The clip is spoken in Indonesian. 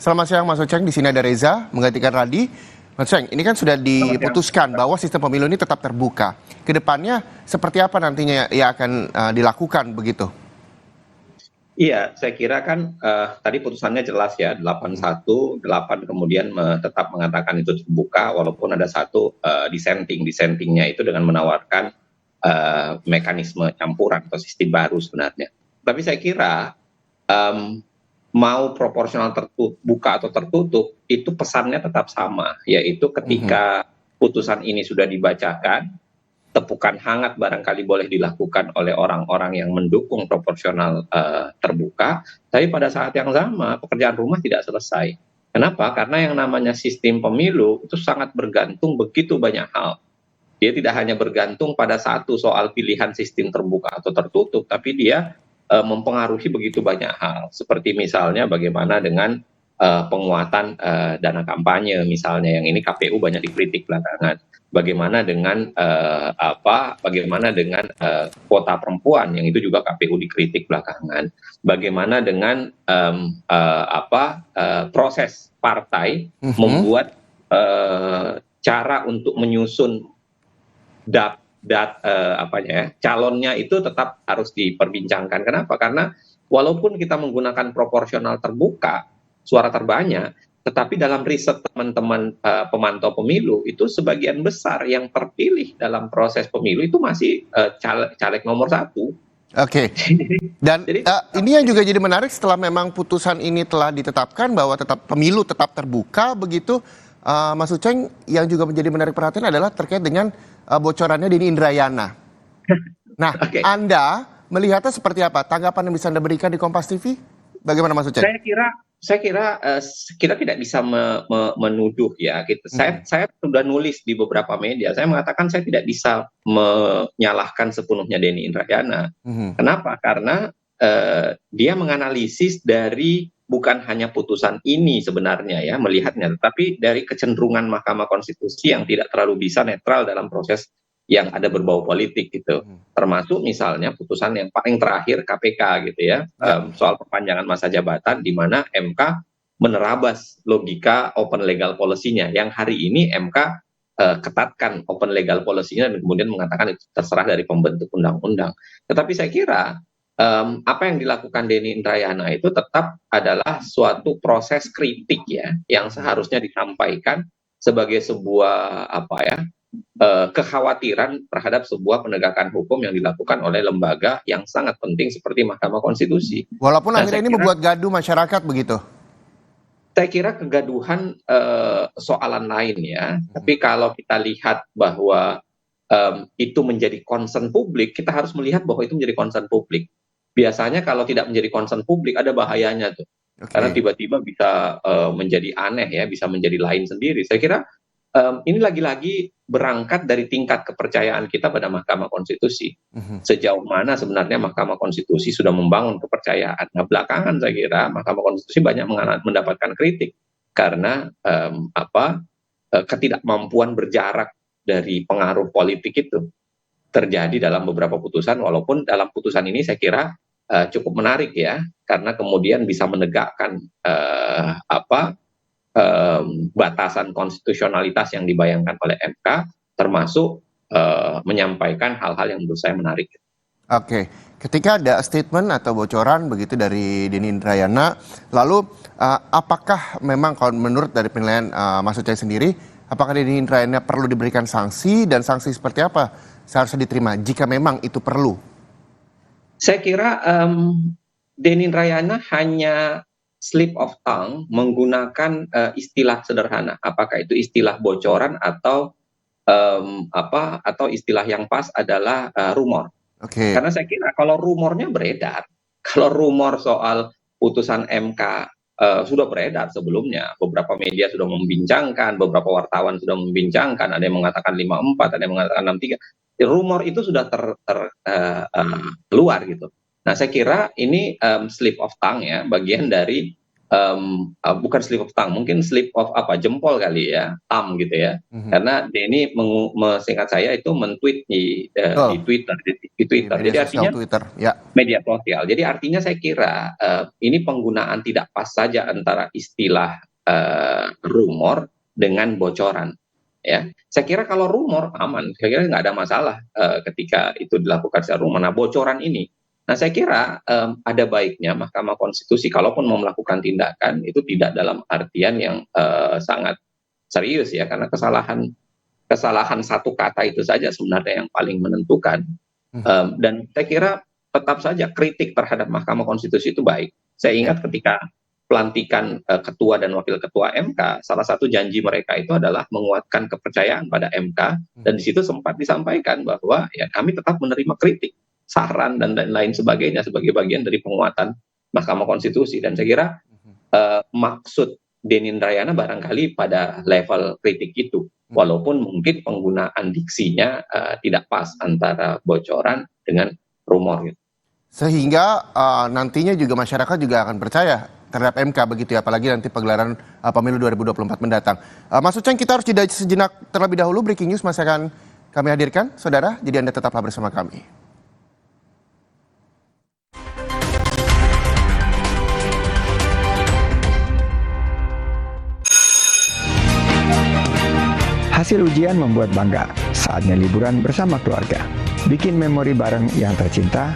Selamat siang Mas Uceng, di sini ada Reza menggantikan Radi. Mas Uceng, ini kan sudah diputuskan bahwa sistem pemilu ini tetap terbuka. Kedepannya seperti apa nantinya yang akan dilakukan begitu? Iya, saya kira kan tadi putusannya jelas ya, 81, 8 kemudian tetap mengatakan itu terbuka walaupun ada satu dissenting. Dissentingnya itu dengan menawarkan mekanisme campuran atau sistem baru sebenarnya. Tapi saya kira mau proporsional terbuka atau tertutup, itu pesannya tetap sama, yaitu ketika putusan ini sudah dibacakan, tepukan hangat barangkali boleh dilakukan oleh orang-orang yang mendukung proporsional terbuka, tapi pada saat yang sama pekerjaan rumah tidak selesai. Kenapa? Karena yang namanya sistem pemilu itu sangat bergantung begitu banyak hal. Dia tidak hanya bergantung pada satu soal pilihan sistem terbuka atau tertutup, tapi dia mempengaruhi begitu banyak hal. Seperti misalnya bagaimana dengan penguatan dana kampanye misalnya, yang ini KPU banyak dikritik belakangan. Bagaimana dengan bagaimana dengan kuota perempuan, yang itu juga KPU dikritik belakangan. Bagaimana dengan proses partai membuat cara untuk menyusun calonnya itu tetap harus diperbincangkan. Kenapa? Karena walaupun kita menggunakan proporsional terbuka, suara terbanyak, tetapi dalam riset teman-teman pemantau pemilu itu sebagian besar yang terpilih dalam proses pemilu itu masih caleg nomor 1. Oke. Dan ini yang juga jadi menarik setelah memang putusan ini telah ditetapkan bahwa pemilu tetap terbuka begitu, Mas Uceng, yang juga menjadi menarik perhatian adalah terkait dengan bocorannya Denny Indrayana. Nah, Anda melihatnya seperti apa? Tanggapan yang bisa Anda berikan di Kompas TV? Bagaimana Mas Uceng? Saya kira kita tidak bisa menuduh ya. Gitu. Saya sudah nulis di beberapa media. Saya mengatakan saya tidak bisa menyalahkan sepenuhnya Denny Indrayana. Kenapa? Karena dia menganalisis dari bukan hanya putusan ini sebenarnya ya melihatnya, tetapi dari kecenderungan Mahkamah Konstitusi yang tidak terlalu bisa netral dalam proses yang ada berbau politik gitu. Termasuk misalnya putusan yang paling terakhir KPK gitu ya, soal perpanjangan masa jabatan, di mana MK menerabas logika open legal policy-nya, yang hari ini MK ketatkan open legal policy-nya dan kemudian mengatakan itu terserah dari pembentuk undang-undang. Tetapi saya kira apa yang dilakukan Denny Indrayana itu tetap adalah suatu proses kritik ya, yang seharusnya disampaikan sebagai sebuah kekhawatiran terhadap sebuah penegakan hukum yang dilakukan oleh lembaga yang sangat penting seperti Mahkamah Konstitusi. Walaupun akhirnya ini membuat gaduh masyarakat begitu. Saya kira kegaduhan soalan lain ya, tapi kalau kita lihat bahwa itu menjadi concern publik, kita harus melihat bahwa itu menjadi concern publik. Biasanya kalau tidak menjadi concern publik ada bahayanya tuh, karena tiba-tiba bisa menjadi aneh ya, bisa menjadi lain sendiri. Saya kira ini lagi-lagi berangkat dari tingkat kepercayaan kita pada Mahkamah Konstitusi. Sejauh mana sebenarnya Mahkamah Konstitusi sudah membangun kepercayaan. Nah, belakangan saya kira Mahkamah Konstitusi banyak mendapatkan kritik karena ketidakmampuan berjarak dari pengaruh politik itu terjadi dalam beberapa putusan, walaupun dalam putusan ini saya kira cukup menarik ya, karena kemudian bisa menegakkan batasan konstitusionalitas yang dibayangkan oleh MK, termasuk menyampaikan hal-hal yang menurut saya menarik. Oke, ketika ada statement atau bocoran begitu dari Denny Indrayana, lalu apakah memang kalau menurut dari penilaian Mas Uceng sendiri, apakah Denny Indrayana perlu diberikan sanksi, dan sanksi seperti apa seharusnya diterima jika memang itu perlu? Saya kira Denny Indrayana hanya slip of tongue menggunakan istilah sederhana. Apakah itu istilah bocoran atau istilah yang pas adalah rumor. Karena saya kira kalau rumornya beredar, kalau rumor soal putusan MK sudah beredar sebelumnya, beberapa media sudah membincangkan, beberapa wartawan sudah membincangkan, ada yang mengatakan 54, ada yang mengatakan 63. Rumor itu sudah keluar gitu. Nah, saya kira ini slip of tongue ya, bagian dari bukan slip of tongue, mungkin slip of jempol kali ya, thumb gitu ya. Karena Denny seingat saya itu men-tweet di Twitter, di Twitter. Media Jadi sosial artinya Twitter, ya. media sosial. Jadi artinya saya kira ini penggunaan tidak pas saja antara istilah rumor dengan bocoran. Ya, saya kira kalau rumor aman, saya kira nggak ada masalah ketika itu dilakukan secara rumor. Nah, bocoran ini, nah saya kira ada baiknya Mahkamah Konstitusi, kalaupun mau melakukan tindakan itu tidak dalam artian yang sangat serius ya, karena kesalahan satu kata itu saja sebenarnya yang paling menentukan. Dan saya kira tetap saja kritik terhadap Mahkamah Konstitusi itu baik. Saya ingat ketika pelantikan ketua dan wakil ketua MK, salah satu janji mereka itu adalah menguatkan kepercayaan pada MK, dan di situ sempat disampaikan bahwa ya kami tetap menerima kritik, saran dan lain sebagainya sebagai bagian dari penguatan Mahkamah Konstitusi. Dan saya kira maksud Denny Indrayana barangkali pada level kritik itu, walaupun mungkin penggunaan diksinya tidak pas antara bocoran dengan rumor gitu. Sehingga nantinya juga masyarakat juga akan percaya terhadap MK begitu ya, apalagi nanti pegelaran pemilu 2024 mendatang. Mas Uceng, kita harus jeda sejenak terlebih dahulu, breaking news masih akan kami hadirkan, saudara, jadi Anda tetaplah bersama kami. Hasil ujian membuat bangga, saatnya liburan bersama keluarga. Bikin memori bareng yang tercinta